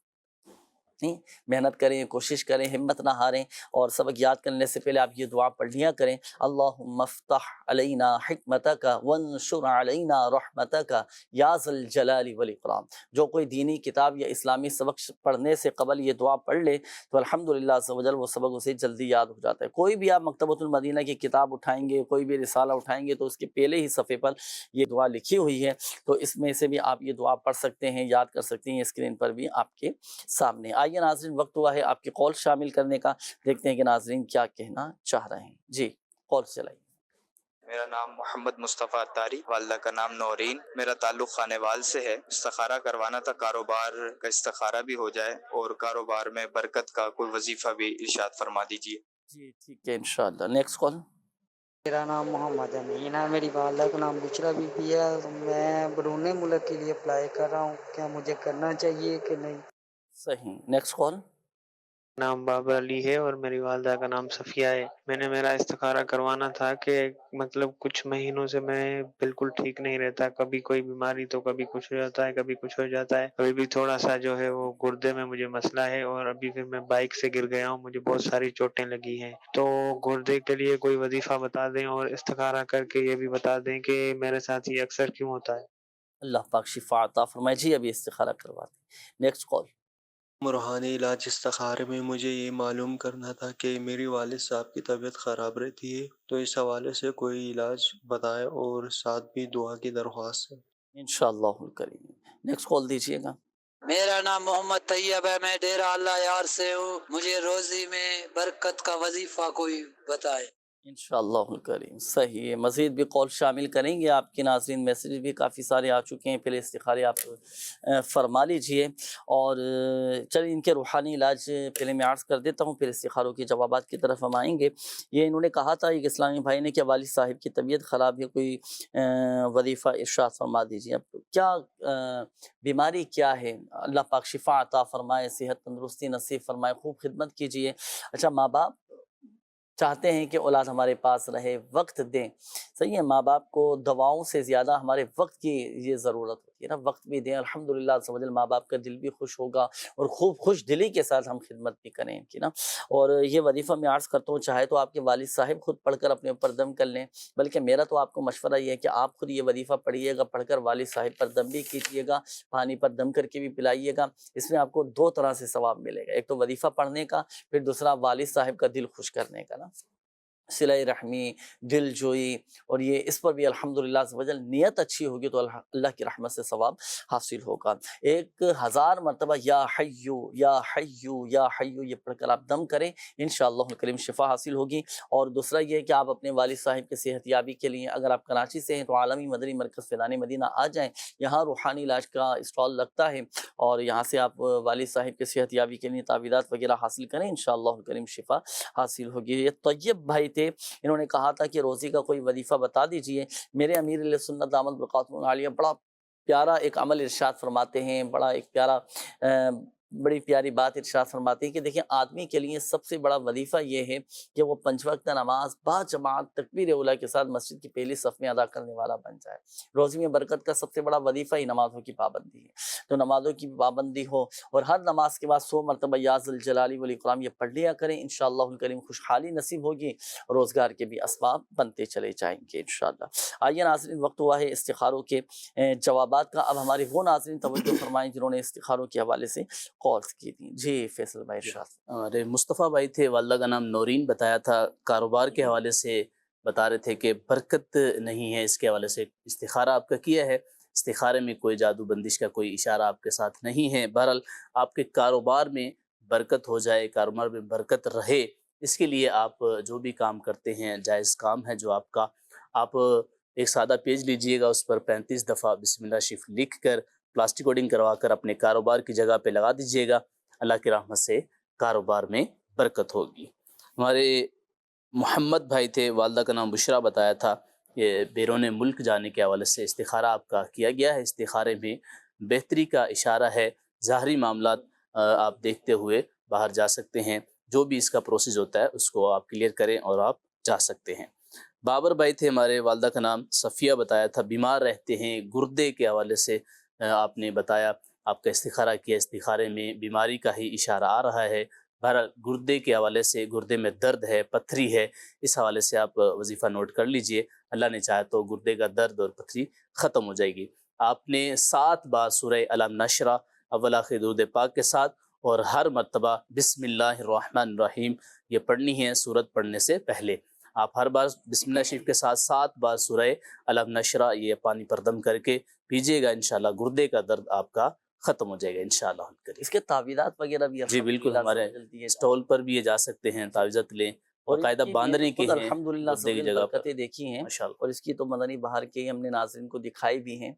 محنت کریں، کوشش کریں، ہمت نہ ہاریں، اور سبق یاد کرنے سے پہلے آپ یہ دعا پڑھ لیا کریں، اللہم افتح علینا حکمتک وانشر علینا رحمتک یا ذا الجلال والاکرام۔ جو کوئی دینی کتاب یا اسلامی سبق پڑھنے سے قبل یہ دعا پڑھ لے تو الحمدللہ عز و جل وہ سبق اسے جلدی یاد ہو جاتا ہے۔ کوئی بھی آپ مکتبۃ المدینہ کی کتاب اٹھائیں گے، کوئی بھی رسالہ اٹھائیں گے تو اس کے پہلے ہی صفحے پر یہ دعا لکھی ہوئی ہے، تو اس میں سے بھی آپ یہ دعا پڑھ سکتے ہیں، یاد کر سکتے ہیں، اسکرین پر بھی آپ کے سامنے۔ آئیے ناظرین، وقت ہوا ہے آپ کی قول شامل کرنے کا، دیکھتے ہیں کہ ناظرین کیا کہنا چاہ رہے ہیں۔ جی قول چلائیے۔ میرا نام محمد مصطفیٰ اتاری، والدہ کا نام نورین، میرا تعلق خانیوال سے ہے۔ استخارہ کروانا تھا، کاروبار کا استخارہ بھی ہو جائے اور کاروبار میں برکت کا کوئی وظیفہ بھی ارشاد فرما دیجیے۔ جی ٹھیک ہے انشاءاللہ۔ Next call. میرا نام محمد امین ہے، میری والدہ کا نام بشرا بی بی ہے، میں بیرون ملک کے لیے اپلائی کر رہا ہوں، کیا مجھے کرنا چاہیے کہ نہیں؟ صحیح۔ Next call. نام بابر علی ہے اور میری والدہ کا نام صفیہ ہے۔ میں نے میرا استخارہ کروانا تھا کہ مطلب کچھ مہینوں سے میں بالکل ٹھیک نہیں رہتا، کبھی کوئی بیماری تو کبھی کچھ ہو جاتا ہے، کبھی کچھ ہو جاتا ہے، کبھی بھی تھوڑا سا جو ہے وہ گردے میں مجھے مسئلہ ہے، اور ابھی پھر میں بائک سے گر گیا ہوں، مجھے بہت ساری چوٹیں لگی ہیں، تو گردے کے لیے کوئی وظیفہ بتا دیں اور استخارہ کر کے یہ بھی بتا دیں کہ میرے ساتھ یہ اکثر کیوں ہوتا ہے۔ اللہ پاک شفا عطا فرمائے۔ جی ابھی استخارہ کرواتے ہیں۔ Next call. روحانی علاج استخارے میں مجھے یہ معلوم کرنا تھا کہ میری والد صاحب کی طبیعت خراب رہتی ہے، تو اس حوالے سے کوئی علاج بتائے اور ساتھ بھی دعا کی درخواست ہے۔ انشاءاللہ الکریم۔ نیکسٹ کال دیجیے گا۔ میرا نام محمد طیب ہے، میں ڈیرہ اللہ یار سے ہوں، مجھے روزی میں برکت کا وظیفہ کوئی بتائے۔ انشاءاللہ الکریم۔ صحیح ہے، مزید بھی قول شامل کریں گے آپ کی ناظرین، میسیج بھی کافی سارے آ چکے ہیں، پہلے استخارے آپ فرما لیجئے، اور چلیے ان کے روحانی علاج پہلے میں عرض کر دیتا ہوں، پھر استخاروں کے جوابات کی طرف ہم آئیں گے۔ یہ انہوں نے کہا تھا ایک اسلامی بھائی نے کہ والد صاحب کی طبیعت خراب ہے، کوئی وظیفہ ارشاد فرما دیجیے۔ اب کیا بیماری کیا ہے؟ اللہ پاک شفا عطا فرمائے، صحت تندرستی نصیب فرمائے، خوب خدمت کیجیے۔ اچھا، ماں باپ چاہتے ہیں کہ اولاد ہمارے پاس رہے، وقت دیں، صحیح ہے، ماں باپ کو دواؤں سے زیادہ ہمارے وقت کی یہ ضرورت ہوتی ہے نا، وقت بھی دیں، الحمدللہ عز و جل ماں باپ کا دل بھی خوش ہوگا، اور خوب خوش دلی کے ساتھ ہم خدمت بھی کریں ان کی نا۔ اور یہ وظیفہ میں عرض کرتا ہوں، چاہے تو آپ کے والد صاحب خود پڑھ کر اپنے اوپر دم کر لیں، بلکہ میرا تو آپ کو مشورہ یہ ہے کہ آپ خود یہ وظیفہ پڑھیے گا، پڑھ کر والد صاحب پر دم بھی کیجیے گا، پانی پر دم کر کے بھی پلائیے گا، اس میں آپ کو دو طرح سے ثواب ملے گا، ایک تو وظیفہ پڑھنے کا، پھر دوسرا والد صاحب کا دل خوش کرنے کا نا، صلہ رحمی، دل جوئی، اور یہ اس پر بھی الحمدللہ عز و جل نیت اچھی ہوگی تو اللہ کی رحمت سے ثواب حاصل ہوگا۔ 1000 مرتبہ یا حیو یا حیو یا حیو یہ پڑھ کر آپ دم کریں، انشاءاللہ الکریم شفا حاصل ہوگی۔ اور دوسرا یہ ہے کہ آپ اپنے والد صاحب کے صحت یابی کے لیے اگر آپ کراچی سے ہیں تو عالمی مدنی مرکز فیضان مدینہ آ جائیں، یہاں روحانی علاج کا اسٹال لگتا ہے، اور یہاں سے آپ والد صاحب کے صحت یابی کے لیے تعویذات وغیرہ حاصل کریں، انشاءاللہ الکریم شفا حاصل ہوگی۔ یہ طیب بھائی تھے، انہوں نے کہا تھا کہ روزی کا کوئی وظیفہ بتا دیجئے۔ میرے امیر علیہ سنت دامت برکاتہ عالیہ بڑا پیارا ایک عمل ارشاد فرماتے ہیں، بڑا ایک پیارا بڑی پیاری بات ارشاد فرماتے ہیں کہ دیکھیں آدمی کے لیے سب سے بڑا وظیفہ یہ ہے کہ وہ 5 وقت نماز با جماعت تکبیر اولیٰ کے ساتھ مسجد کی پہلی صف میں ادا کرنے والا بن جائے۔ روزی میں برکت کا سب سے بڑا وظیفہ ہی نمازوں کی پابندی ہے، تو نمازوں کی پابندی ہو، اور ہر نماز کے بعد 100 مرتبہ یا ذا الجلال والاکرام یہ پڑھ لیا کریں، انشاءاللہ الکریم خوشحالی نصیب ہوگی، روزگار کے بھی اسباب بنتے چلے جائیں گے انشاءاللہ۔ آئیے ناظرین، وقت ہوا ہے استخاروں کے جوابات کا۔ اب ہمارے وہ ناظرین توجہ فرمائیں جنہوں نے استخاروں کے حوالے سے کالس کی تھیں. جی فیصل بھائی ہمارے مصطفیٰ بھائی تھے، والدہ کا نام نورین بتایا تھا، کاروبار کے حوالے سے بتا رہے تھے کہ برکت نہیں ہے، اس کے حوالے سے استخارہ آپ کا کیا ہے، استخارے میں کوئی جادو بندش کا کوئی اشارہ آپ کے ساتھ نہیں ہے. بہرحال آپ کے کاروبار میں برکت ہو جائے، کاروبار میں برکت رہے، اس کے لیے آپ جو بھی کام کرتے ہیں جائز کام ہے جو آپ کا، آپ ایک سادہ پیج لیجئے گا، اس پر 35 دفعہ بسم اللہ شریف لکھ کر پلاسٹک کوڈنگ کروا کر اپنے کاروبار کی جگہ پہ لگا دیجئے گا. اللہ کی رحمت سے کاروبار میں برکت ہوگی. ہمارے محمد بھائی تھے، والدہ کا نام بشرا بتایا تھا کہ بیرون ملک جانے کے حوالے سے استخارہ آپ کا کیا گیا ہے. استخارے میں بہتری کا اشارہ ہے، ظاہری معاملات آپ دیکھتے ہوئے باہر جا سکتے ہیں، جو بھی اس کا پروسیس ہوتا ہے اس کو آپ کلیئر کریں اور آپ جا سکتے ہیں. بابر بھائی تھے، ہمارے والدہ کا نام صفیہ بتایا تھا، بیمار رہتے ہیں، گردے کے حوالے سے آپ نے بتایا، آپ کا استخارہ کیا، استخارے میں بیماری کا ہی اشارہ آ رہا ہے. بہرحال گردے کے حوالے سے، گردے میں درد ہے، پتھری ہے، اس حوالے سے آپ وظیفہ نوٹ کر لیجئے. اللہ نے چاہا تو گردے کا درد اور پتھری ختم ہو جائے گی. آپ نے 7 بار سورہ الم نشرہ اول آخر درود پاک کے ساتھ اور ہر مرتبہ بسم اللہ الرحمن الرحیم یہ پڑھنی ہے سورت پڑھنے سے پہلے. آپ ہر بار بسم اللہ شریف کے ساتھ 7 بار سورہ الم نشرہ یہ پانی پر دم کر کے پیجیے گا، انشاءاللہ گردے کا درد آپ کا ختم ہو جائے گا انشاءاللہ. اس کے تعویذات وغیرہ بھی جی بالکل، ہمارے اسٹال پر بھی یہ جا سکتے ہیں، تعویذات لیں، باقاعدہ باندھنے کے ہیں الحمدللہ گردے کی جگہ پر. برکتیں دیکھی ہیں، اور اس کی تو مدنی بہار کے ہم نے ناظرین کو دکھائی بھی ہیں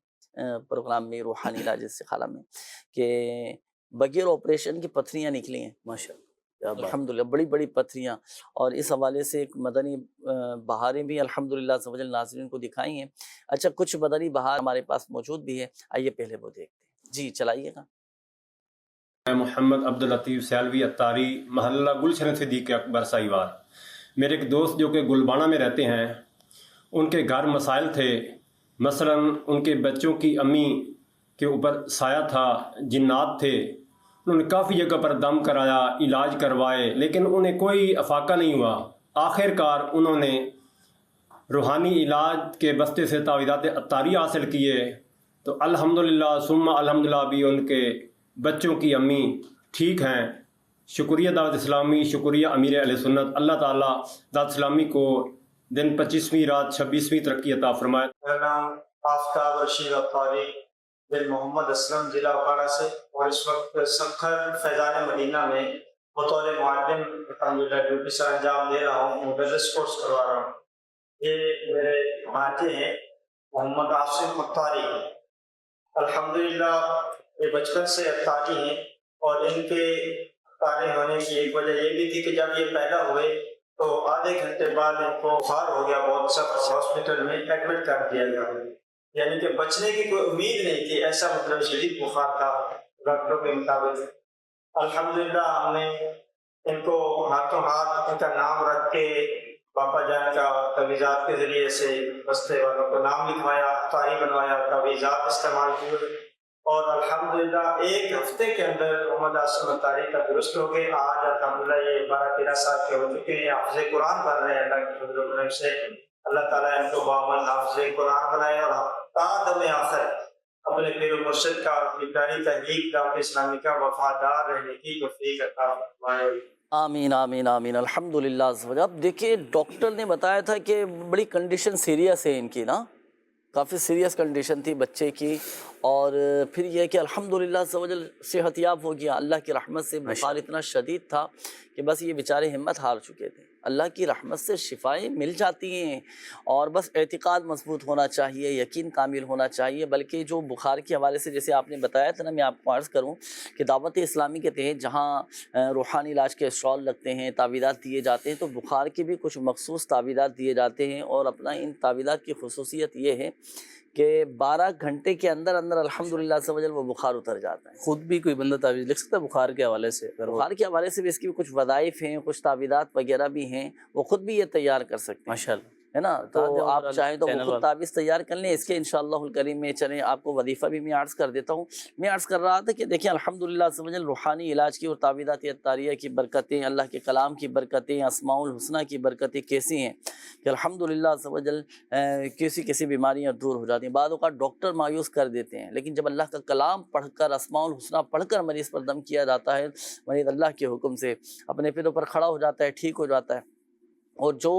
پروگرام میں، روحانی علاج استخارہ میں، کہ بغیر آپریشن کی پتھریاں نکلی ہیں ماشاءاللہ الحمدللہ، بڑی بڑی پتھریاں. اور اس حوالے سے ایک مدنی بہاریں بھی الحمدللہ ناظرین کو دکھائی ہیں. اچھا کچھ مدنی بہار ہمارے پاس موجود بھی ہے، آئیے پہلے وہ دیکھتے ہیں. جی چلائیے گا. میں محمد عبداللطیف سیالوی اتاری، محلہ گلشن صدیق اکبر ساہیوال. میرے ایک دوست جو کہ گلبانہ میں رہتے ہیں، ان کے گھر مسائل تھے. مثلا ان کے بچوں کی امی کے اوپر سایہ تھا، جنات تھے. انہوں نے کافی جگہ پر دم کرایا، علاج کروائے، لیکن انہیں کوئی افاقہ نہیں ہوا. آخر کار انہوں نے روحانی علاج کے بستے سے تعویذات اتاری حاصل کیے، تو الحمدللہ ثم الحمدللہ بھی ان کے بچوں کی امی ٹھیک ہیں. شکریہ دعوت اسلامی، شکریہ امیر اہل سنت. اللہ تعالیٰ دعوت اسلامی کو دن 25ویں رات 26ویں ترقی عطا فرمائے. میرا نام آفتاب رشید اتاری بن محمد اسلم، ضلع اکاڑہ سے، اور اس وقت سکھر فیضان مدینہ میں بطور معلم الحمدللہ ڈیوٹی سر انجام دے رہا ہوں، مدرس کورس کروا رہا ہوں. یہ میرے بھانجے ہیں محمد آصف اتاری. الحمدللہ یہ بچپن سے اتاری ہیں، اور ان کے اتاری ہونے کی ایک وجہ یہ بھی تھی کہ جب یہ پیدا ہوئے تو آدھے گھنٹے بعد ان کو بخار ہو گیا بہت سخت، ہاسپٹل میں ایڈمٹ کر دیا گیا، یعنی کہ بچنے کی کوئی امید نہیں تھی، ایسا مطلب شدید بخار تھا ڈاکٹروں کے مطابق. الحمدللہ ہم نے ان کو ہاتھوں ہاتھ ان کا نام رکھ کے باپا جان کا تعویذات کے ذریعے سے بستے والوں کو نام لکھوایا، اتاری بنوایا، تعویذات استعمال کیے، اور الحمدللہ 1 ہفتے کے اندر محمد آصف اتاری کا درست ہو گئے. آج الحمدللہ یہ 12-13 سال کے ہو چکے ہیں، حافظ قرآن پڑھ رہے ہیں. اللہ کے فضل و کرم سے اللہ تعالیٰ ان کو بامن حافظ قرآن بنائے، اور تا دم آخر اپنے پیر و مرشد کا اور اپنی پیاری تحریک دعوت اسلامی کا وفادار رہنے کی توفیق عطا فرمائے. آمین آمین آمین. الحمدللہ. اب دیکھیے ڈاکٹر نے بتایا تھا کہ بڑی کنڈیشن سیریس ہے ان کی نا، کافی سیریس کنڈیشن تھی بچے کی، اور پھر یہ کہ الحمدللہ صحت یاب ہو گیا اللہ کی رحمت سے. بخار اتنا شدید تھا کہ بس یہ بیچارے ہمت ہار چکے تھے. اللہ کی رحمت سے شفائیں مل جاتی ہیں، اور بس اعتقاد مضبوط ہونا چاہیے، یقین کامل ہونا چاہیے. بلکہ جو بخار کے حوالے سے جیسے آپ نے بتایا تھا نا، میں آپ کو عرض کروں کہ دعوت اسلامی کے تحت جہاں روحانی علاج کے اسٹال لگتے ہیں، تعویذات دیے جاتے ہیں، تو بخار کے بھی کچھ مخصوص تعویذات دیے جاتے ہیں. اور اپنا ان تعویذات کی خصوصیت یہ ہے کہ 12 گھنٹے کے اندر اندر الحمدللہ سے وہ بخار اتر جاتا ہے. خود بھی کوئی بندہ تعویذ لکھ سکتا ہے بخار کے حوالے سے؟ بخار کے حوالے سے بھی اس کی کچھ وظائف ہیں، کچھ تعویذات وغیرہ بھی ہیں، وہ خود بھی یہ تیار کر سکتے ہیں ماشاءاللہ. ہے نا، تو آپ چاہیں تو چینل خود تعویذ تیار کر لیں اس کے انشاءاللہ الکریم میں. چلیں آپ کو وظیفہ بھی میں عرض کر دیتا ہوں. میں عرض کر رہا تھا کہ دیکھیں الحمدللہ عز و جل روحانی علاج کی اور تعویذات اتاریہ کی برکتیں، اللہ کے کلام کی برکتیں، اسماء الحسنہ کی برکتیں کیسی ہیں کہ الحمدللہ عز و جل کیسی بیماریاں دور ہو جاتی ہیں. بعض اوقات ڈاکٹر مایوس کر دیتے ہیں، لیکن جب اللہ کا کلام پڑھ کر اسماء الحسنہ پڑھ کر مریض پر دم کیا جاتا ہے، مریض اللہ کے حکم سے اپنے پیروں پر کھڑا ہو جاتا ہے، ٹھیک ہو جاتا ہے. اور جو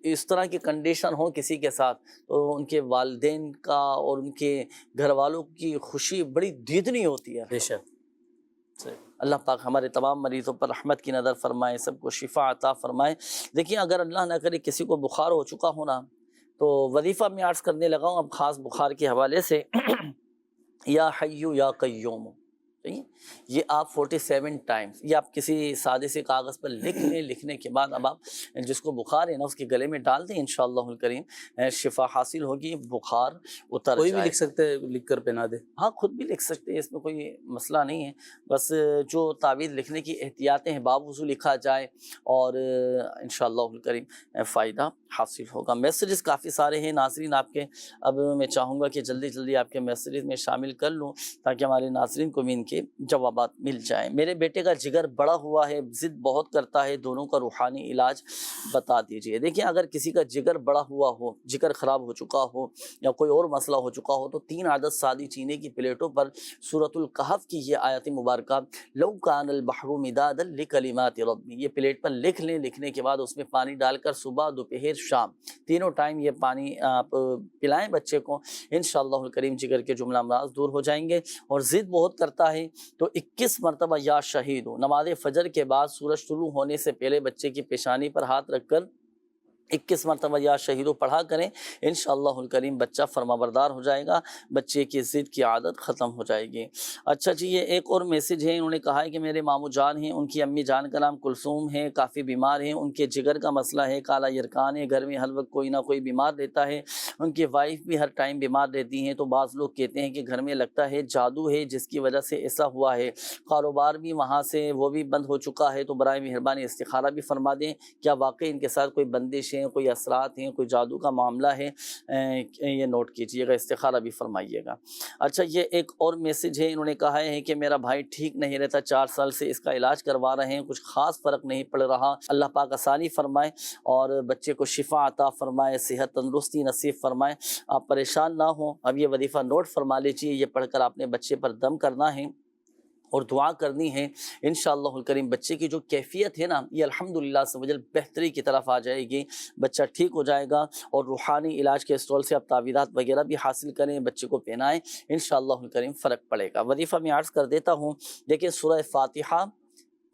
اس طرح کی کنڈیشن ہو کسی کے ساتھ تو ان کے والدین کا اور ان کے گھر والوں کی خوشی بڑی دیدنی ہوتی ہے. بے شک. اللہ پاک ہمارے تمام مریضوں پر رحمت کی نظر فرمائے، سب کو شفا عطا فرمائے. دیکھیں اگر اللہ نہ کرے کسی کو بخار ہو چکا ہونا تو وظیفہ میں عرض کرنے لگا ہوں اب خاص بخار کے حوالے سے. یا حیو یا قیوم، یہ آپ 47 ٹائمز یہ آپ کسی سادے سے کاغذ پر لکھ لیں. لکھنے کے بعد اب آپ جس کو بخار ہے نا اس کے گلے میں ڈال دیں، انشاءاللہ الکریم شفا حاصل ہوگی، بخار اتر کوئی جائے. بھی لکھ سکتے ہیں، لکھ کر پہنا دے. ہاں خود بھی لکھ سکتے ہیں، اس میں کوئی مسئلہ نہیں ہے. بس جو تعویذ لکھنے کی احتیاطیں ہیں باب وضو لکھا جائے اور انشاءاللہ الکریم فائدہ حاصل ہوگا. میسیجز کافی سارے ہیں ناظرین آپ کے. اب میں چاہوں گا کہ جلدی آپ کے میسیجز میں شامل کر لوں تاکہ ہمارے ناظرین کو بھی ان کے جوابات مل جائیں. میرے بیٹے کا جگر بڑا ہوا ہے، ضد بہت کرتا ہے، دونوں کا روحانی علاج بتا دیجئے. دیکھیں اگر کسی کا جگر بڑا ہوا ہو، جگر خراب ہو چکا ہو یا کوئی اور مسئلہ ہو چکا ہو تو 3 عدد سادی چینے کی پلیٹوں پر سورۃ الکہف کی یہ آیت مبارکہ لو کان البحر مدادا لکلمات ربی یہ پلیٹ پر لکھ لیں. لکھنے کے بعد اس میں پانی ڈال کر صبح دوپہر شام تینوں ٹائم یہ پانی آپ پلائیں بچے کو، انشاءاللہ الکریم جگر کے جملہ امراض دور ہو جائیں گے. اور ضد بہت کرتا ہے تو 21 مرتبہ یا شہید ہو نماز فجر کے بعد سورج طلوع ہونے سے پہلے بچے کی پیشانی پر ہاتھ رکھ کر 21 مرتبہ یا شہیدو پڑھا کریں. انشاءاللہ الکریم بچہ فرما بردار ہو جائے گا، بچے کی ضد کی عادت ختم ہو جائے گی. اچھا جی یہ ایک اور میسیج ہے، انہوں نے کہا ہے کہ میرے مامو جان ہیں، ان کی امی جان کا نام کلثوم ہے، کافی بیمار ہیں، ان کے جگر کا مسئلہ ہے، کالا یرکان ہے، گھر میں ہر وقت کوئی نہ کوئی بیمار رہتا ہے، ان کی وائف بھی ہر ٹائم بیمار رہتی ہیں. تو بعض لوگ کہتے ہیں کہ گھر میں لگتا ہے جادو ہے جس کی وجہ سے ایسا ہوا ہے، کاروبار بھی وہاں سے وہ بھی بند ہو چکا ہے. تو برائے مہربانی استخارہ بھی فرما دیں، کیا واقعی ان کے ساتھ کوئی بندش ہے، کوئی اثرات ہیں، کوئی جادو کا معاملہ ہے؟ یہ نوٹ کیجئے گا، استخارہ بھی فرمائیے گا. اچھا یہ ایک اور میسیج ہے، انہوں نے کہا ہے کہ میرا بھائی ٹھیک نہیں رہتا، 4 سال سے اس کا علاج کروا رہے ہیں، کچھ خاص فرق نہیں پڑ رہا. اللہ پاک آسانی فرمائے اور بچے کو شفا عطا فرمائے، صحت تندرستی نصیب فرمائے. آپ پریشان نہ ہوں، اب یہ وظیفہ نوٹ فرما لیجیے، یہ پڑھ کر آپ نے بچے پر دم کرنا ہے اور دعا کرنی ہے. انشاءاللہ الکریم بچے کی جو کیفیت ہے نا یہ الحمدللہ سے وجل بہتری کی طرف آ جائے گی، بچہ ٹھیک ہو جائے گا. اور روحانی علاج کے اسٹال سے آپ تعویذات وغیرہ بھی حاصل کریں، بچے کو پہنائیں، انشاءاللہ الکریم فرق پڑے گا. وظیفہ میں عرض کر دیتا ہوں. دیکھیں سورہ فاتحہ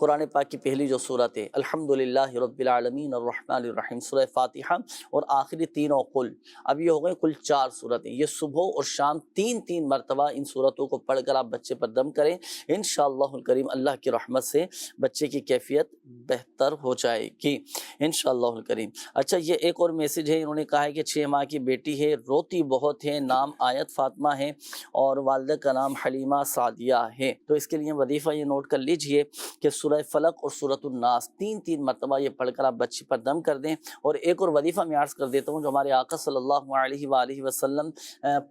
قرآن پاک کی پہلی جو صورت ہے الحمدللہ رب العالمین الرحمن الرحیم، سورہ فاتحہ اور آخری تینوں قل، اب یہ ہو گئے کل 4 صورتیں. یہ صبح اور شام 3 مرتبہ ان صورتوں کو پڑھ کر آپ بچے پر دم کریں، انشاءاللہ الکریم اللہ کی رحمت سے بچے کی کیفیت بہتر ہو جائے گی انشاءاللہ الکریم. اچھا یہ ایک اور میسیج ہے، انہوں نے کہا ہے کہ 6 ماہ کی بیٹی ہے، روتی بہت ہے، نام آیت فاطمہ ہے اور والدہ کا نام حلیمہ سعدیہ ہے. تو اس کے لیے وظیفہ یہ نوٹ کر لیجئے کہ سورہ فلق اور سورۃ الناس 3 مرتبہ یہ پڑھ کر آپ بچی پر دم کر دیں. اور ایک اور وظیفہ میں عرض کر دیتا ہوں جو ہمارے آقا صلی اللہ علیہ وآلہ وسلم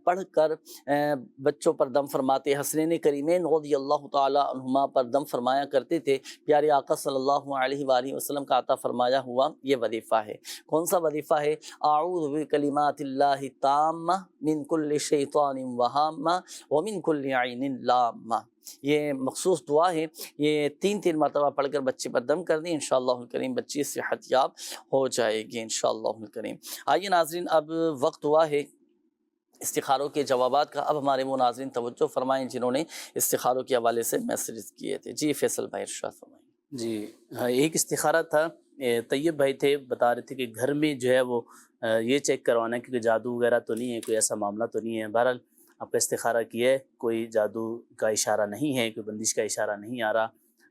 پڑھ کر بچوں پر دم فرماتے، حسنین کریمین رضی اللہ تعالی عنہما پر دم فرمایا کرتے تھے. پیارے آقا صلی اللہ علیہ وآلہ وسلم کا عطا فرمایا ہوا یہ وظیفہ ہے. کون سا وظیفہ ہے؟ اعوذ بکلمات اللہ التامہ من کل شیطان وہامہ ومن کل عین لامہ. یہ مخصوص دعا ہے، یہ 3 مرتبہ پڑھ کر بچے پر دم کر دیں، انشاءاللہ الکریم بچی صحت یاب ہو جائے گی انشاءاللہ الکریم. آئیے ناظرین اب وقت ہوا ہے استخاروں کے جوابات کا. اب ہمارے وہ ناظرین توجہ فرمائیں جنہوں نے استخاروں کے حوالے سے میسیجز کیے تھے. جی فیصل بھائی ارشاد فرمائیں. جی ہاں ایک استخارہ تھا، طیب بھائی تھے، بتا رہے تھے کہ گھر میں جو ہے وہ یہ چیک کروانا ہے کہ جادو وغیرہ تو نہیں ہے، کوئی ایسا معاملہ تو نہیں ہے. بہرحال آپ کا استخارہ کیا ہے، کوئی جادو کا اشارہ نہیں ہے، کوئی بندش کا اشارہ نہیں آ رہا.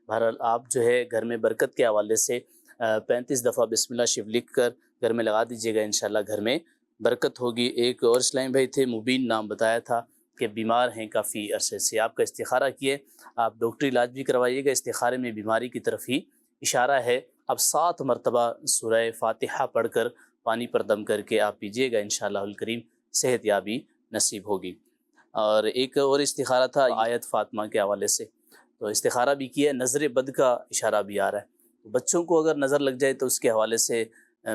بہرحال آپ جو ہے گھر میں برکت کے حوالے سے 35 دفعہ بسم اللہ شریف لکھ کر گھر میں لگا دیجیے گا، انشاءاللہ گھر میں برکت ہوگی. ایک اور اسلام بھائی تھے، مبین نام بتایا تھا کہ بیمار ہیں کافی عرصے سے، آپ کا استخارہ کیے، آپ ڈاکٹری علاج بھی کروائیے گا. استخارے میں بیماری کی طرف ہی اشارہ ہے. اب 7 مرتبہ سورہ فاتحہ پڑھ کر پانی پر دم کر کے آپ پیجیے گا، انشاءاللہ الکریم صحت یابی نصیب ہوگی۔ اور ایک اور استخارہ تھا آیت فاطمہ کے حوالے سے، تو استخارہ بھی کیا ہے، نظر بد کا اشارہ بھی آ رہا ہے، بچوں کو اگر نظر لگ جائے تو اس کے حوالے سے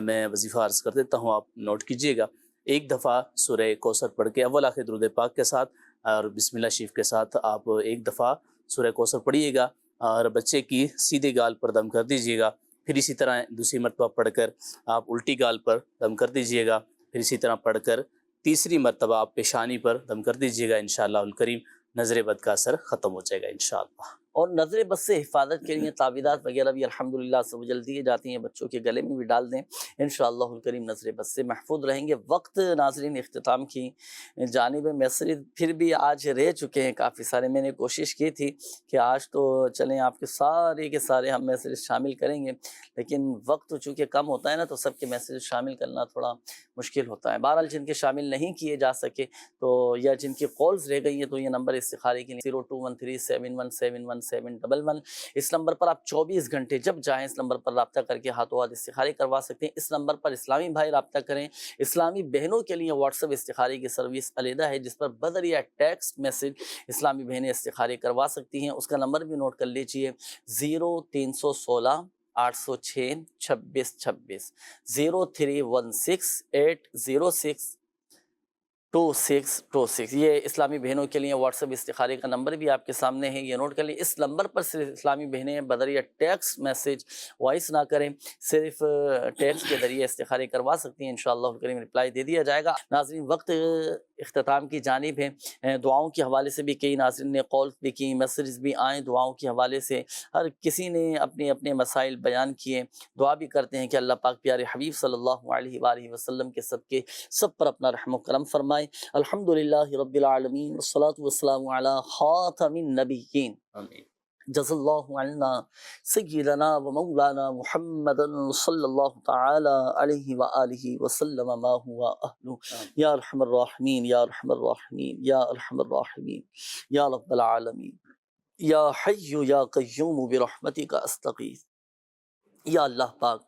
میں وظیفہ عرض کر دیتا ہوں، آپ نوٹ کیجئے گا۔ ایک دفعہ سورہ کوثر پڑھ کے اول آخر درود پاک کے ساتھ اور بسم اللہ شریف کے ساتھ آپ ایک دفعہ سورہ کوثر پڑھیے گا اور بچے کی سیدھے گال پر دم کر دیجئے گا، پھر اسی طرح دوسری مرتبہ پڑھ کر آپ الٹی گال پر دم کر دیجئے گا، پھر اسی طرح پڑھ کر تیسری مرتبہ آپ پیشانی پر دم کر دیجئے گا، انشاءاللہ الکریم نظر بد کا اثر ختم ہو جائے گا انشاءاللہ۔ اور نظر بد سے حفاظت کے لیے تعویذات وغیرہ بھی الحمدللہ سب جلد دیے جاتی ہیں، بچوں کے گلے میں بھی ڈال دیں، انشاءاللہ الکریم نظر بد سے محفوظ رہیں گے۔ وقت ناظرین اختتام کی جانب میسر پھر بھی آج رہ چکے ہیں کافی سارے، میں نے کوشش کی تھی کہ آج تو چلیں آپ کے سارے ہم میسر شامل کریں گے، لیکن وقت چونکہ کم ہوتا ہے نا تو سب کے میسر شامل کرنا تھوڑا مشکل ہوتا ہے۔ بہرحال جن کے شامل نہیں کیے جا سکے تو یا جن کی کالز رہ گئی ہیں تو یہ نمبر استخارے کے لیے 0213717111 اس نمبر پر آپ 24 گھنٹے جب چاہیں اس نمبر پر رابطہ کر کے ہاتھوں ہاتھ استخارے کروا سکتے ہیں۔ اس نمبر پر اسلامی بھائی رابطہ کریں، اسلامی بہنوں کے لیے واٹس ایپ استخارے کی سروس علیحدہ ہے جس پر بذریعہ ٹیکسٹ میسج اسلامی بہنیں استخارے کروا سکتی ہیں۔ اس کا نمبر بھی نوٹ کر لیجئے 0316 806 2626 0316 806 2626 یہ اسلامی بہنوں کے لیے واٹس ایپ استخارے کا نمبر بھی آپ کے سامنے ہے، یہ نوٹ کر لیں۔ اس نمبر پر صرف اسلامی بہنیں بذریعہ ٹیکسٹ میسج وائس نہ کریں، صرف ٹیکسٹ کے ذریعے استخارے کروا سکتی ہیں، انشاءاللہ الکریم رپلائی دے دیا جائے گا۔ ناظرین وقت اختتام کی جانب ہے، دعاؤں کے حوالے سے بھی کئی ناظرین نے کال بھی کی، میسیجز بھی آئیں دعاؤں کے حوالے سے، ہر کسی نے اپنے اپنے مسائل بیان کیے، دعا بھی کرتے ہیں کہ اللہ پاک پیارے حبیب صلی اللہ علیہ وآلہ وسلم کے صدقے سب پر اپنا رحم و کرم فرمائے۔ الحمدللہ رب العالمین والصلاة والسلام علی خاتم النبیین، جزا اللہ عنا سیدنا و مولانا محمد صلی اللہ تعالی علیہ وآلہ وسلم ما ہوا اہلہ، یا ارحم الراحمین یا ارحم الراحمین یا ارحم الراحمین یا رب العالمین، یا حی یا قیوم برحمتک استغیث۔ یا اللہ پاک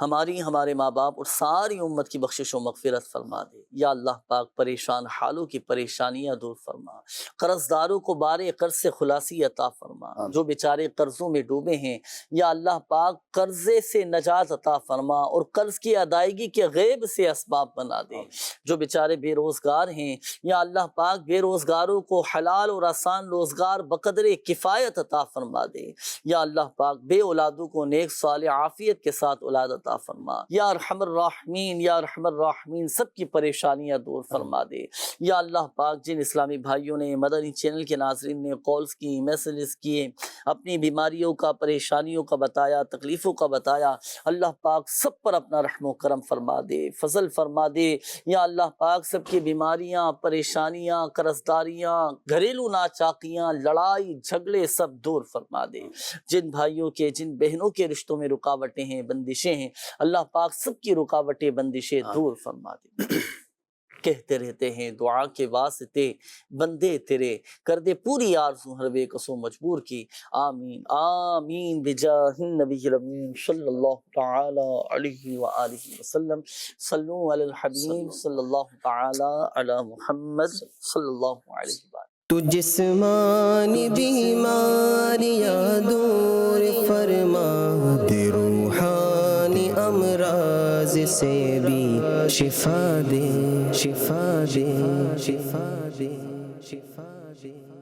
ہمارے ماں باپ اور ساری امت کی بخشش و مغفرت فرما دے۔ یا اللہ پاک پریشان حالوں کی پریشانیاں دور فرما، قرض داروں کو بارے قرض سے خلاصی عطا فرما، جو بیچارے قرضوں میں ڈوبے ہیں یا اللہ پاک قرضے سے نجات عطا فرما اور قرض کی ادائیگی کے غیب سے اسباب بنا دے۔ جو بیچارے بے روزگار ہیں یا اللہ پاک بے روزگاروں کو حلال اور آسان روزگار بقدر کفایت عطا فرما دے۔ یا اللہ پاک بے اولادوں کو نیک صالح عافیت کے ساتھ اولاد عطا فرما۔ یا ارحم الراحمین یا ارحم الراحمین سب کی پریشانیاں دور فرما دے۔ یا اللہ پاک جن اسلامی بھائیوں نے مدنی چینل کے ناظرین نے کالز کی، میسیجز کیے، اپنی بیماریوں کا پریشانیوں کا بتایا، تکلیفوں کا بتایا، اللہ پاک سب پر اپنا رحم و کرم فرما دے، فضل فرما دے۔ یا اللہ پاک سب کی بیماریاں، پریشانیاں، قرضداریاں، گھریلو ناچاکیاں، لڑائی جھگڑے سب دور فرما دے۔ جن بھائیوں کے جن بہنوں کے رشتوں میں رکاوٹیں ہیں، بندشیں ہیں، اللہ پاک سب کی رکاوٹیں بندشیں دور فرما دے۔ کہتے رہتے ہیں دعا کے واسطے بندے تیرے، کر دے پوری آرزو ہر بے کسو مجبور کی، آمین آمین بجاہ النبی الامین صلی اللہ تعالی علیہ وآلہ وسلم۔ صلو علی الحبیب صلی اللہ تعالی علی محمد صلی اللہ علیہ وآلہ۔ تو جسمانی بیماریاں دور فرما دے، روحانی امراض سے بھی شفا دے، شفا دے، شفا دے، شفا دے۔